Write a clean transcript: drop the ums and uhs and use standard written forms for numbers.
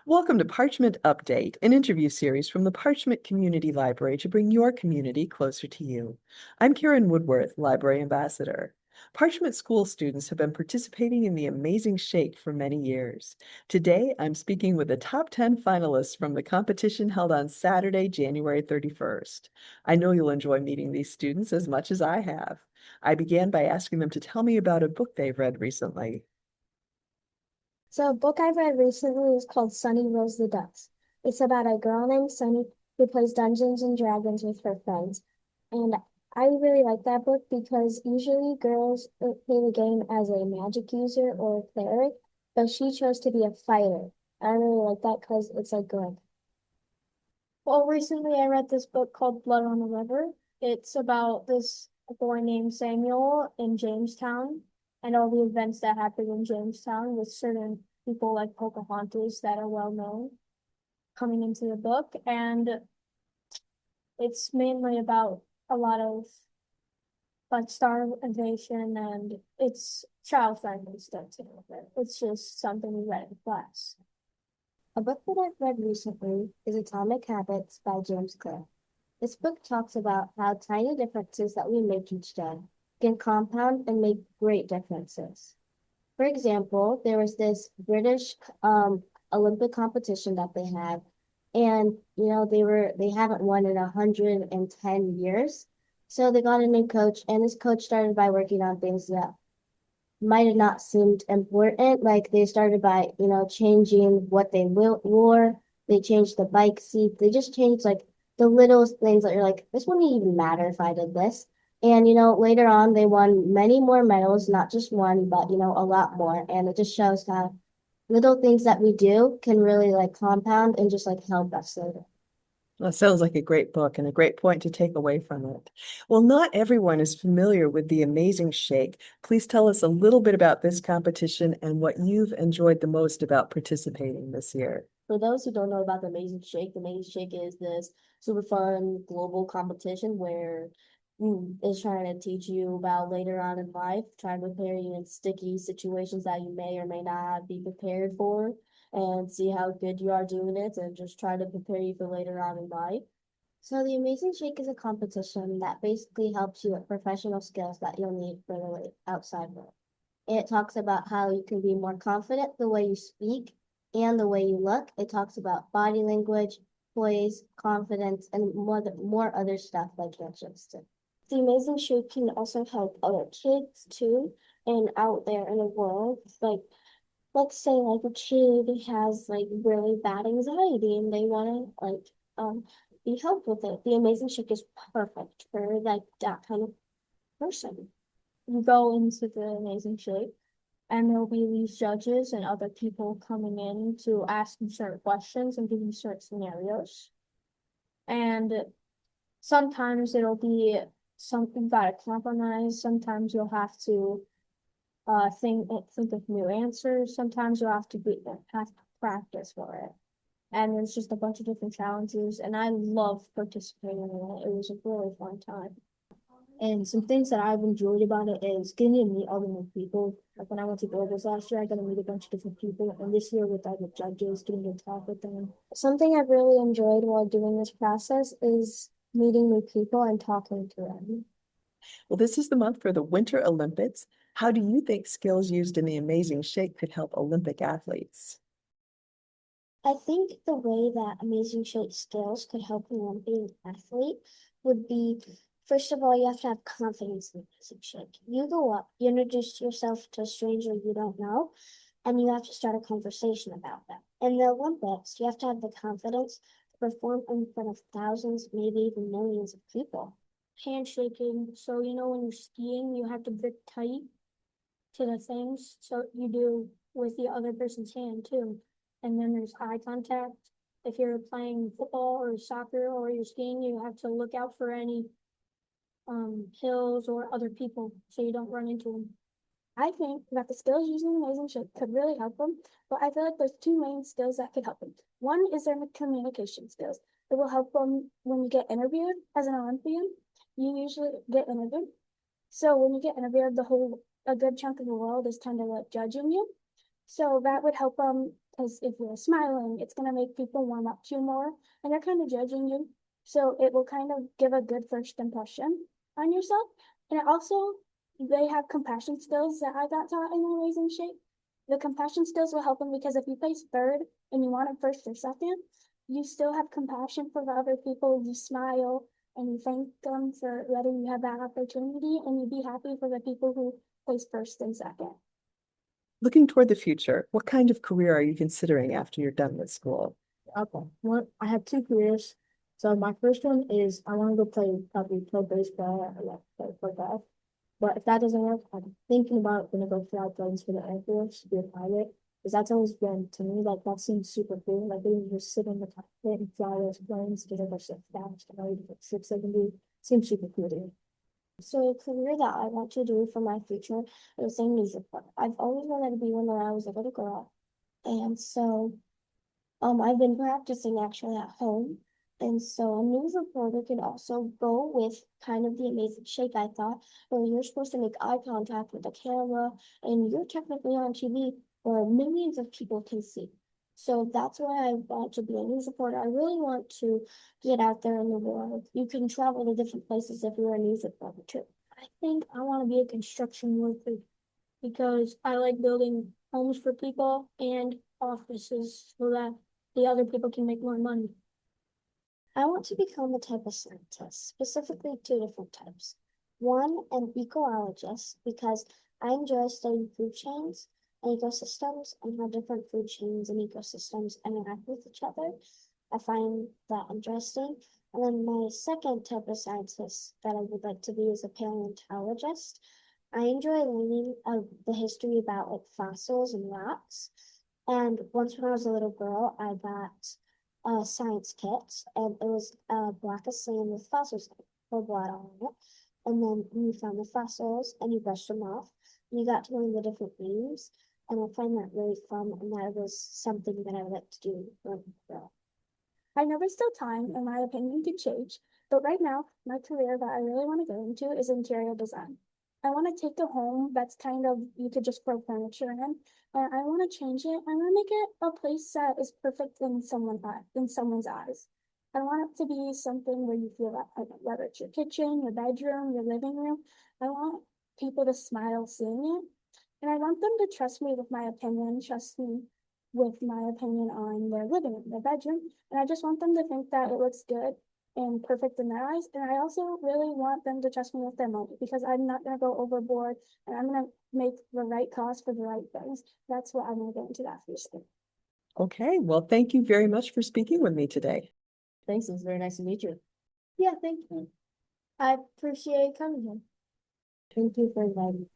Welcome to Parchment Update, an interview series from the Parchment Community Library to bring your community closer to you. I'm Karen Woodworth, Library Ambassador. Parchment School students have been participating in the Amazing Shake for many years. Today, I'm speaking with the top 10 finalists from the competition held on Saturday, January 31st. I know you'll enjoy meeting these students as much as I have. I began by asking them to tell me about a book they've read recently. So a book I've read recently is called Sunny Rose the Ducks. It's about a girl named Sunny who plays Dungeons and Dragons with her friends. And I really like that book because usually girls play the game as a magic user or a cleric, but she chose to be a fighter. I really like that because it's like good. Well, recently I read this book called Blood on the River. It's about this boy named Samuel in Jamestown and all the events that happen in Jamestown with certain people like Pocahontas that are well known coming into the book. And it's mainly about a lot of like starvation and it's child friendly stuff too. It's just something we read in class. A book that I've read recently is Atomic Habits by James Clear. This book talks about how tiny differences that we make each day can compound and make great differences. For example, there was this British Olympic competition that they had, and they haven't won in 110 years. So they got a new coach, and this coach started by working on things that might have not seemed important. Like they started by, changing what they wore. They changed the bike seat. They just changed like the little things that you're like, this wouldn't even matter if I did this. And, later on, they won many more medals, not just one, but, a lot more. And it just shows how little things that we do can really like compound and just like help us later. That sounds like a great book and a great point to take away from it. Well, not everyone is familiar with the Amazing Shake. Please tell us a little bit about this competition and what you've enjoyed the most about participating this year. For those who don't know about the Amazing Shake is this super fun global competition where it's trying to teach you about later on in life, trying to prepare you in sticky situations that you may or may not be prepared for, and see how good you are doing it, and just try to prepare you for later on in life. So the Amazing Shake is a competition that basically helps you with professional skills that you'll need for the outside world. It talks about how you can be more confident the way you speak and the way you look. It talks about body language, poise, confidence, and more other stuff like handshakes too. The Amazing Shake can also help other kids too, and out there in the world. Like, let's say like a kid has like really bad anxiety and they want to be helped with it. The Amazing Shake is perfect for like that kind of person. You go into the Amazing Shake and there'll be these judges and other people coming in to ask you certain questions and give you certain scenarios. And sometimes it'll be something you gotta compromise. Sometimes you'll have to think of new answers. Sometimes you'll have to practice for it. And there's just a bunch of different challenges, and I love participating in it. It was a really fun time. And some things that I've enjoyed about it is getting to meet other new people. Like when I went to Globals last year, I got to meet a bunch of different people. And this year with other judges, getting to talk with them. Something I've really enjoyed while doing this process is meeting new people and talking to them. Well, this is the month for the Winter Olympics. How do you think skills used in the Amazing Shake could help Olympic athletes? I think the way that Amazing Shake skills could help an Olympian athlete would be, first of all, you have to have confidence in Amazing Shake. You go up, you introduce yourself to a stranger you don't know, and you have to start a conversation about that. In the Olympics, you have to have the confidence to perform in front of thousands, maybe even millions of people. Handshaking, so when you're skiing, you have to grip tight to the things so you do with the other person's hand too. And then there's eye contact. If you're playing football or soccer or you're skiing, you have to look out for any hills or other people so you don't run into them. I think that the skills using Amazing Shake could really help them, but I feel like there's two main skills that could help them. One is their communication skills. It will help them when you get interviewed as an Olympian. You usually get interviewed. So when you get interviewed, a good chunk of the world is kind of like judging you. So that would help them because if you're smiling, it's gonna make people warm up to you more, and they're kind of judging you. So it will kind of give a good first impression on yourself. And it also, they have compassion skills that I got taught in Amazing Shape. The compassion skills will help them because if you place third and you want it first or second, you still have compassion for the other people. You smile and you thank them for letting you have that opportunity, and you be happy for the people who place first and second. Looking toward the future, what kind of career are you considering after you're done with school? Okay, I have two careers. So my first one is I want to go probably play baseball or like play football. But if that doesn't work, I'm thinking about gonna go fly planes for the Air Force, be a pilot. Because that's always been, to me, like that seems super cool. Like they just sit in the cockpit and fly those planes because they're so fast and all the tricks they can do. Seems super cool to me. So a career that I want to do for my future is a news reporter. I've always wanted to be one when I was a little girl. And so I've been practicing actually at home. And so a news reporter can also go with kind of the amazing shake, I thought, where you're supposed to make eye contact with the camera and you're technically on TV where millions of people can see. So that's why I want to be a news reporter. I really want to get out there in the world. You can travel to different places if you're a news reporter too. I think I want to be a construction worker because I like building homes for people and offices so that the other people can make more money. I want to become a type of scientist, specifically two different types. One, an ecologist, because I enjoy studying food chains and ecosystems and how different food chains and ecosystems interact with each other. I find that interesting. And then my second type of scientist that I would like to be is a paleontologist. I enjoy learning the history about like fossils and rocks. And once when I was a little girl, I got a science kit, and it was a block of sand with fossils or blood on it. And then you found the fossils and you brushed them off, and you got to learn the different names. And I find that really fun, and that was something that I would like to do when I grow up. I know there's still time, and my opinion can change, but right now, my career that I really want to go into is interior design. I want to take a home that's kind of, you could just throw furniture in, and I want to change it. I want to make it a place that is perfect in someone's eyes. I want it to be something where you feel that, whether it's your kitchen, your bedroom, your living room, I want people to smile seeing it. And I want them to trust me with my opinion, trust me with my opinion on their living room, their bedroom. And I just want them to think that it looks good and perfect in their eyes. And I also really want them to trust me with their money because I'm not going to go overboard and I'm going to make the right cost for the right things. That's what I'm going to get into that first thing. Okay, well, thank you very much for speaking with me today. Thanks, it was very nice to meet you. Yeah, thank you. I appreciate coming here. Thank you for inviting me.